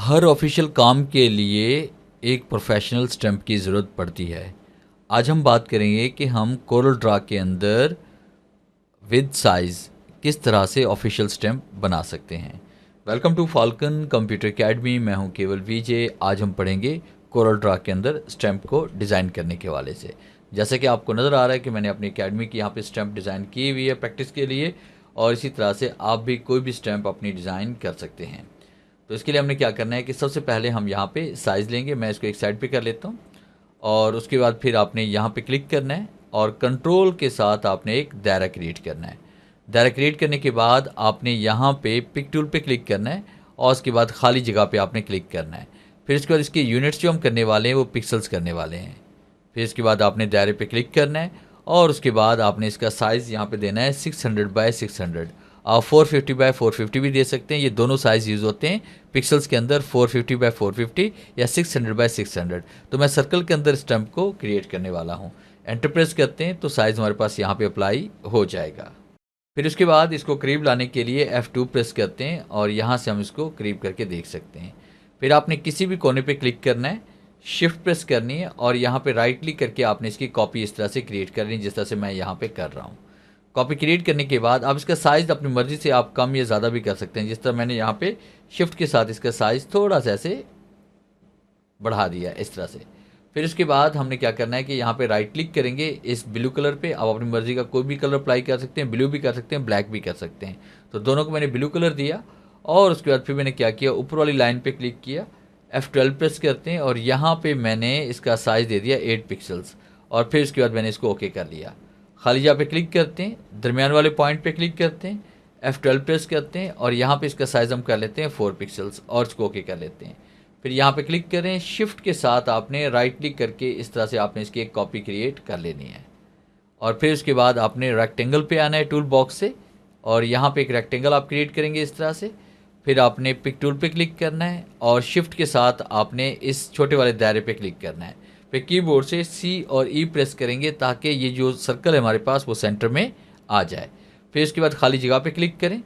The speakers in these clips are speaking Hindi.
हर ऑफिशियल काम के लिए एक प्रोफेशनल स्टैम्प की ज़रूरत पड़ती है। आज हम बात करेंगे कि हम कोरल ड्रा के अंदर विद साइज़ किस तरह से ऑफिशियल स्टैम्प बना सकते हैं। Welcome to Falcon computer academy. मैं हूं केवल वीजे। आज हम पढ़ेंगे कोरल ड्रा के अंदर स्टैम्प को डिज़ाइन करने के हवाले से। जैसे कि आपको नज़र आ रहा है कि मैंने अपनी एकेडमी की यहाँ पे स्टैम्प डिज़ाइन की हुई है प्रैक्टिस के लिए, और इसी तरह से आप भी कोई भी स्टैम्प अपनी डिज़ाइन कर सकते हैं। तो इसके लिए हमने क्या करना है कि सबसे पहले हम यहाँ पे साइज़ लेंगे। मैं इसको एक साइड पे कर लेता हूँ, और उसके बाद फिर आपने यहाँ पे क्लिक करना है और कंट्रोल के साथ आपने एक दायरा क्रिएट करना है। दायरा क्रिएट करने के बाद आपने यहाँ पे पिक टूल पे क्लिक करना है, और उसके बाद खाली जगह पे आपने क्लिक करना है। फिर इसके बाद इसके यूनिट्स जो हम करने वाले हैं वो पिक्सल्स करने वाले हैं। फिर इसके बाद आपने दायरे पे क्लिक करना है, और उसके बाद आपने इसका साइज़ यहाँ पे देना है 600 बाय 600। आप 450 बाय 450 भी दे सकते हैं। ये दोनों साइज़ यूज़ होते हैं पिक्सल्स के अंदर, 450 बाय 450 या 600 बाय 600। तो मैं सर्कल के अंदर स्टैम्प को क्रिएट करने वाला हूँ। एंटर प्रेस करते हैं तो साइज़ हमारे पास यहाँ पे अप्लाई हो जाएगा। फिर उसके बाद इसको करीब लाने के लिए F2 प्रेस करते हैं, और यहाँ से हम इसको करीब करके देख सकते हैं। फिर आपने किसी भी कोने पे क्लिक करना है, शिफ्ट प्रेस करनी है, और यहाँ पे राइट क्लिक करके आपने इसकी कॉपी इस तरह से क्रिएट करनी है, जिस तरह से मैं यहाँ पे कर रहा हूँ। कॉपी क्रिएट करने के बाद आप इसका साइज़ अपनी मर्ज़ी से आप कम या ज़्यादा भी कर सकते हैं। जिस तरह मैंने यहाँ पे शिफ्ट के साथ इसका साइज़ थोड़ा सा ऐसे बढ़ा दिया इस तरह से। फिर उसके बाद हमने क्या करना है कि यहाँ पे राइट क्लिक करेंगे इस ब्लू कलर पे। आप अपनी मर्ज़ी का कोई भी कलर अप्लाई कर सकते हैं, ब्लू भी कर सकते हैं, ब्लैक भी कर सकते हैं। तो दोनों को मैंने ब्लू कलर दिया, और उसके बाद फिर मैंने क्या किया, ऊपर वाली लाइन पे क्लिक किया, F12 प्रेस करते हैं, और यहाँ पे मैंने इसका साइज़ दे दिया 8 पिक्सल्स, और फिर उसके बाद मैंने इसको ओके कर लिया। खाली जगह पे क्लिक करते हैं, दरमियान वाले पॉइंट पे क्लिक करते हैं, F12 प्रेस करते हैं, और यहाँ पे इसका साइज़ हम कर लेते हैं 4 पिक्सल्स, और इसको ओके कर लेते हैं। फिर यहाँ पे क्लिक करें, शिफ्ट के साथ आपने राइट क्लिक करके इस तरह से आपने इसकी एक कॉपी क्रिएट कर लेनी है। और फिर उसके बाद आपने रेक्टेंगल पे आना है टूल बॉक्स से, और यहाँ पे एक रेक्टेंगल आप क्रिएट करेंगे इस तरह से। फिर आपने पिक टूल पे क्लिक करना है, और शिफ्ट के साथ आपने इस छोटे वाले दायरे पे क्लिक करना है। फिर कीबोर्ड से C और E प्रेस करेंगे ताकि ये जो सर्कल है हमारे पास वो सेंटर में आ जाए। फिर इसके बाद खाली जगह पे क्लिक करें,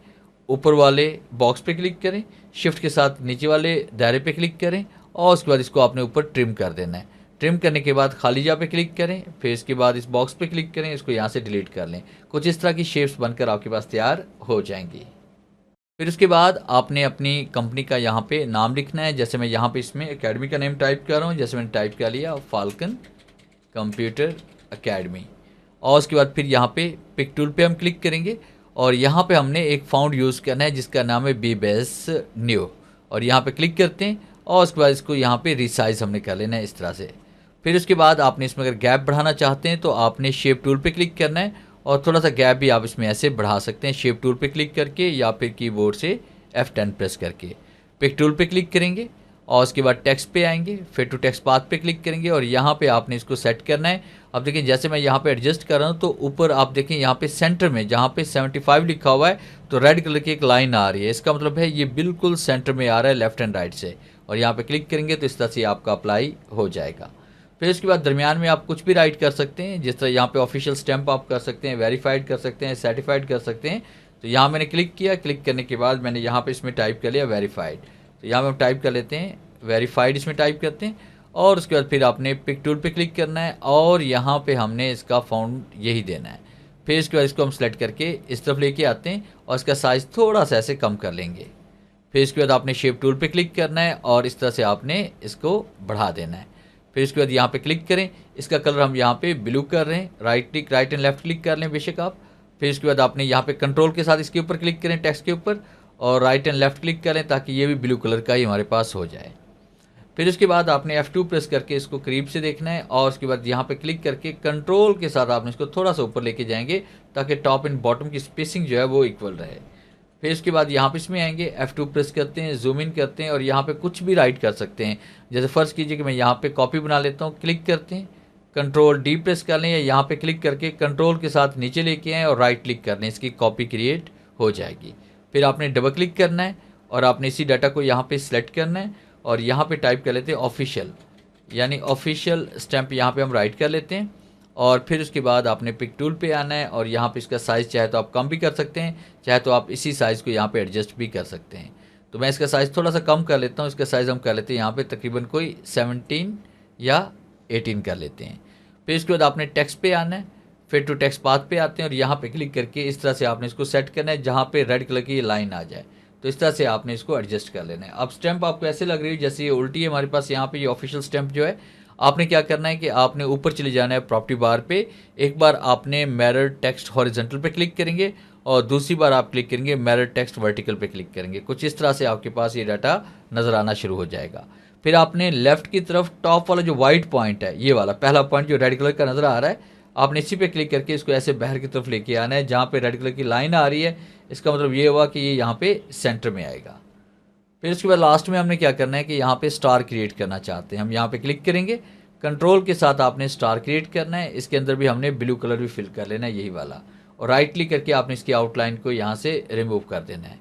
ऊपर वाले बॉक्स पे क्लिक करें, शिफ्ट के साथ नीचे वाले दायरे पे क्लिक करें, और उसके बाद इसको आपने ऊपर ट्रिम कर देना है। ट्रिम करने के बाद खाली जगह पे क्लिक करें, फिर इसके बाद इस बॉक्स पे क्लिक करें, इसको यहाँ से डिलीट कर लें। कुछ इस तरह की शेप्स बनकर आपके पास तैयार हो जाएंगी। फिर उसके बाद आपने अपनी कंपनी का यहाँ पे नाम लिखना है। जैसे मैं यहाँ पे इसमें एकेडमी का नेम टाइप कर रहा हूँ, जैसे मैंने टाइप कर लिया फाल्कन कंप्यूटर एकेडमी। और उसके बाद फिर यहाँ पे पिक टूल पे हम क्लिक करेंगे, और यहाँ पे हमने एक फाउंड यूज़ करना है जिसका नाम है बीबेस न्यू, और यहाँ पे क्लिक करते हैं, और उसके बाद इसको यहाँ पे रिसाइज हमने कर लेना है इस तरह से। फिर उसके बाद आपने इसमें अगर गैप बढ़ाना चाहते हैं तो आपने शेप टूल पे क्लिक करना है, और थोड़ा सा गैप भी आप इसमें ऐसे बढ़ा सकते हैं शेप टूल पे क्लिक करके, या फिर कीबोर्ड से F10 प्रेस करके। पिक टूल पे क्लिक करेंगे, और उसके बाद टेक्स्ट पे आएंगे, फिर टू टेक्स्ट पाथ पे क्लिक करेंगे, और यहाँ पे आपने इसको सेट करना है। अब देखिए जैसे मैं यहाँ पे एडजस्ट कर रहा हूँ तो ऊपर आप देखें यहाँ पे सेंटर में जहाँ पे 75 लिखा हुआ है तो रेड कलर की एक लाइन आ रही है। इसका मतलब है ये बिल्कुल सेंटर में आ रहा है लेफ्ट एंड राइट से, और यहाँ पे क्लिक करेंगे तो इस तरह से आपका अप्लाई हो जाएगा। फिर इसके बाद दरमियान में आप कुछ भी राइट कर सकते हैं, जिस तरह यहाँ पे ऑफिशियल स्टैम्प आप कर सकते हैं, वेरीफाइड कर सकते हैं, सर्टिफाइड कर सकते हैं। तो यहाँ मैंने क्लिक किया, क्लिक करने के बाद मैंने यहाँ पे इसमें टाइप कर लिया वेरीफाइड। तो यहाँ हम टाइप कर लेते हैं वेरीफाइड, इसमें टाइप करते हैं, और उसके बाद फिर आपने पिक टूल पे क्लिक करना है, और यहाँ पे हमने इसका फाउंड यही देना है। फिर इसके बाद इसको हम सेलेक्ट करके इस तरफ लेके आते हैं, और इसका साइज़ थोड़ा सा ऐसे कम कर लेंगे। फिर इसके बाद आपने शेप टूल पे क्लिक करना है, और इस तरह से आपने इसको बढ़ा देना है। फिर इसके बाद यहाँ पे क्लिक करें, इसका कलर हम यहाँ पे ब्लू कर रहे हैं, राइट एंड लेफ्ट क्लिक कर लें बेशक आप। फिर इसके बाद आपने यहाँ पे कंट्रोल के साथ इसके ऊपर क्लिक करें टेक्स्ट के ऊपर, और राइट एंड लेफ्ट क्लिक करें ताकि ये भी ब्लू कलर का ही हमारे पास हो जाए। फिर उसके बाद आपने F2 प्रेस करके इसको करीब से देखना है, और उसके बाद यहाँ पे क्लिक करके कंट्रोल के साथ आपने इसको थोड़ा सा ऊपर लेके जाएंगे ताकि टॉप एंड बॉटम की स्पेसिंग जो है वो इक्वल रहे। फिर इसके बाद यहाँ पे इसमें आएंगे, F2 प्रेस करते हैं, जूम इन करते हैं, और यहाँ पे कुछ भी राइट कर सकते हैं। जैसे फ़र्ज़ कीजिए कि मैं यहाँ पे कॉपी बना लेता हूँ, क्लिक करते हैं, कंट्रोल D प्रेस कर लें, या यहाँ पे क्लिक करके कंट्रोल के साथ नीचे लेके आएँ और राइट क्लिक कर लें, इसकी कॉपी क्रिएट हो जाएगी। फिर आपने डबल क्लिक करना है, और आपने इसी डाटा को यहाँ पे सिलेक्ट करना है, और यहाँ पे टाइप कर लेते हैं ऑफिशियल, यानी ऑफिशियल स्टैम्प यहाँ पे हम राइट कर लेते हैं। और फिर उसके बाद आपने पिक टूल पे आना है, और यहाँ पे इसका साइज़ चाहे तो आप कम भी कर सकते हैं, चाहे तो आप इसी साइज़ को यहाँ पे एडजस्ट भी कर सकते हैं। तो मैं इसका साइज़ थोड़ा सा कम कर लेता हूँ। इसका साइज़ हम कर लेते हैं यहाँ पे तकरीबन कोई 17 या 18 कर लेते हैं। फिर इसके बाद आपने टेक्स्ट पे आना है, फिर टू टेक्स्ट पाथ पे आते हैं और यहाँ पे क्लिक करके इस तरह से आपने इसको सेट करना है जहाँ पे रेड कलर की ये लाइन आ जाए। तो इस तरह से आपने इसको एडजस्ट कर लेना है। अब स्टैंप आपको ऐसे लग रही है जैसे ये उल्टी है हमारे पास। यहाँ पे ये ऑफिशियल स्टैंप जो है, आपने क्या करना है कि आपने ऊपर चले जाना है प्रॉपर्टी बार पे। एक बार आपने मिरर टेक्स्ट हॉरिजॉन्टल पे क्लिक करेंगे और दूसरी बार आप क्लिक करेंगे मिरर टेक्स्ट वर्टिकल पे क्लिक करेंगे। कुछ इस तरह से आपके पास ये डाटा नज़र आना शुरू हो जाएगा। फिर आपने लेफ्ट की तरफ टॉप वाला जो वाइट पॉइंट है, ये वाला पहला पॉइंट जो रेड कलर का नज़र आ रहा है, आपने इसी पे क्लिक करके इसको ऐसे बाहर की तरफ लेके आना है जहाँ पे रेड कलर की लाइन आ रही है। इसका मतलब ये हुआ कि ये यहाँ पे सेंटर में आएगा। फिर उसके बाद लास्ट में हमने क्या करना है कि यहाँ पे स्टार क्रिएट करना चाहते हैं हम। यहाँ पे क्लिक करेंगे, कंट्रोल के साथ आपने स्टार क्रिएट करना है। इसके अंदर भी हमने ब्लू कलर भी फिल कर लेना है, यही वाला, और राइट क्लिक करके आपने इसकी आउटलाइन को यहाँ से रिमूव कर देना है।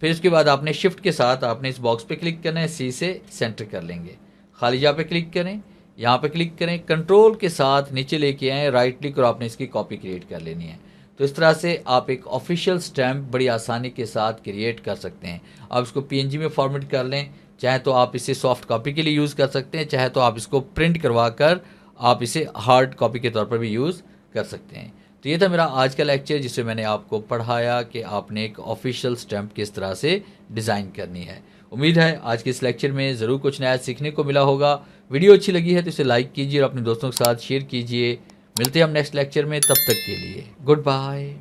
फिर उसके बाद आपने शिफ्ट के साथ आपने इस बॉक्स पे क्लिक करना है, सी से सेंटर कर लेंगे। खाली जगह पे क्लिक करें, यहाँ पे क्लिक करें, कंट्रोल के साथ नीचे लेके आएँ, राइट क्लिक और आपने इसकी कॉपी क्रिएट कर लेनी है। तो इस तरह से आप एक ऑफिशियल स्टैम्प बड़ी आसानी के साथ क्रिएट कर सकते हैं। आप इसको पीएनजी में फॉर्मेट कर लें, चाहे तो आप इसे सॉफ्ट कॉपी के लिए यूज़ कर सकते हैं, चाहे तो आप इसको प्रिंट करवा कर आप इसे हार्ड कॉपी के तौर पर भी यूज़ कर सकते हैं। तो ये था मेरा आज का लेक्चर जिससे मैंने आपको पढ़ाया कि आपने एक ऑफिशियल स्टैम्प किस तरह से डिज़ाइन करनी है। उम्मीद है आज के इस लेक्चर में ज़रूर कुछ नया सीखने को मिला होगा। वीडियो अच्छी लगी है तो इसे लाइक कीजिए और अपने दोस्तों के साथ शेयर कीजिए। मिलते हैं हम नेक्स्ट लेक्चर में, तब तक के लिए गुड बाय।